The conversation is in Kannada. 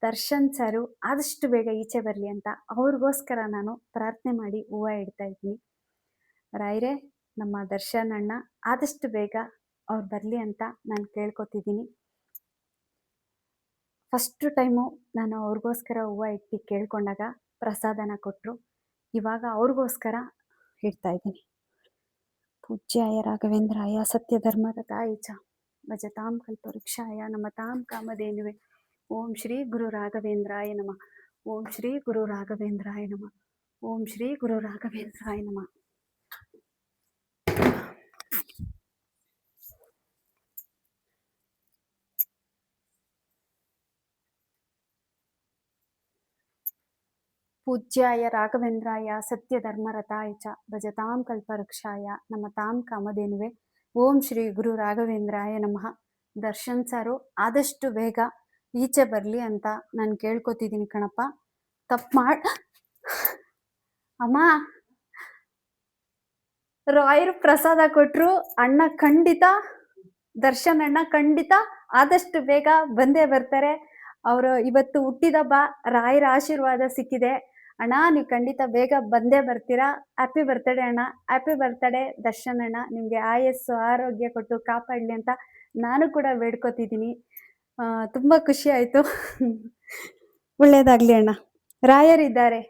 ದರ್ಶನ್ ಸರು ಆದಷ್ಟು ಬೇಗ ಈಚೆ ಬರಲಿ ಅಂತ ಅವ್ರಿಗೋಸ್ಕರ ನಾನು ಪ್ರಾರ್ಥನೆ ಮಾಡಿ ಹೂವು ಇಡ್ತಾ ಇದ್ದೀನಿ. ರಾಯರೇ, ನಮ್ಮ ದರ್ಶನ್ ಅಣ್ಣ ಆದಷ್ಟು ಬೇಗ ಅವ್ರು ಬರಲಿ ಅಂತ ನಾನು ಕೇಳ್ಕೊತಿದ್ದೀನಿ. ಫಸ್ಟ್ ಟೈಮು ನಾನು ಅವ್ರಿಗೋಸ್ಕರ ಹೂವು ಇಟ್ಟು ಕೇಳ್ಕೊಂಡಾಗ ಪ್ರಸಾದನ ಕೊಟ್ಟರು. ಇವಾಗ ಅವ್ರಿಗೋಸ್ಕರ ಇಡ್ತಾ ಇದ್ದೀನಿ. ಪೂಜ್ಯಾಯ ರಾಘವೇಂದ್ರಾಯ ಸತ್ಯಧರ್ಮರತಾಯ ಚ ಭಜತಾಂ ಕಲ್ಪವೃಕ್ಷಾಯ ನಮತಾಂ ಕಾಮಧೇನುವೆ. ಓಂ ಶ್ರೀ ಗುರು ರಾಘವೇಂದ್ರಾಯ ನಮಃ. ಓಂ ಶ್ರೀ ಗುರು ರಾಘವೇಂದ್ರಾಯ ನಮಃ. ಓಂ ಶ್ರೀ ಗುರು ರಾಘವೇಂದ್ರಾಯ ನಮಃ. ಪೂಜ್ಯಾಯ ರಾಘವೇಂದ್ರಾಯ ಸತ್ಯಧರ್ಮರತಾಯ ಚ ಭಜತಾಂ ಕಲ್ಪವೃಕ್ಷಾಯ ನಮತಾಂ ಕಾಮಧೇನುವೆ. ಓಂ ಶ್ರೀ ಗುರು ರಾಘವೇಂದ್ರಾಯ ನಮಃ. ದರ್ಶನ್ ಸರು ಆದಷ್ಟು ಬೇಗ ಈಚೆ ಬರಲಿ ಅಂತ ನಾನು ಕೇಳ್ಕೊತಿದ್ದೀನಿ ಕಣಪ್ಪ. ತಪ್ಪು ಅಮ್ಮ, ರಾಯರು ಪ್ರಸಾದ ಕೊಟ್ಟರು. ಅಣ್ಣ ಖಂಡಿತ, ದರ್ಶನ್ ಅಣ್ಣ ಖಂಡಿತ ಆದಷ್ಟು ಬೇಗ ಬಂದೇ ಬರ್ತಾರೆ. ಅವರು ಇವತ್ತು ಹುಟ್ಟಿದಬ್ಬ, ರಾಯರ ಆಶೀರ್ವಾದ ಸಿಕ್ಕಿದೆ. ಅಣ್ಣ, ನೀವು ಖಂಡಿತ ಬೇಗ ಬಂದೇ ಬರ್ತೀರಾ. ಹ್ಯಾಪಿ ಬರ್ತಡೇ ಅಣ್ಣ, ಹ್ಯಾಪಿ ಬರ್ತಡೇ ದರ್ಶನ್ ಅಣ್ಣ. ನಿಮಗೆ ಆಯಸ್ಸು ಆರೋಗ್ಯ ಕೊಟ್ಟು ಕಾಪಾಡಲಿ ಅಂತ ನಾನು ಕೂಡ ಬೇಡ್ಕೊತಿದ್ದೀನಿ. ತುಂಬ ಖುಷಿ ಆಯಿತು. ಒಳ್ಳೇದಾಗಲಿ ಅಣ್ಣ. ರಾಯರಿದ್ದಾರೆ,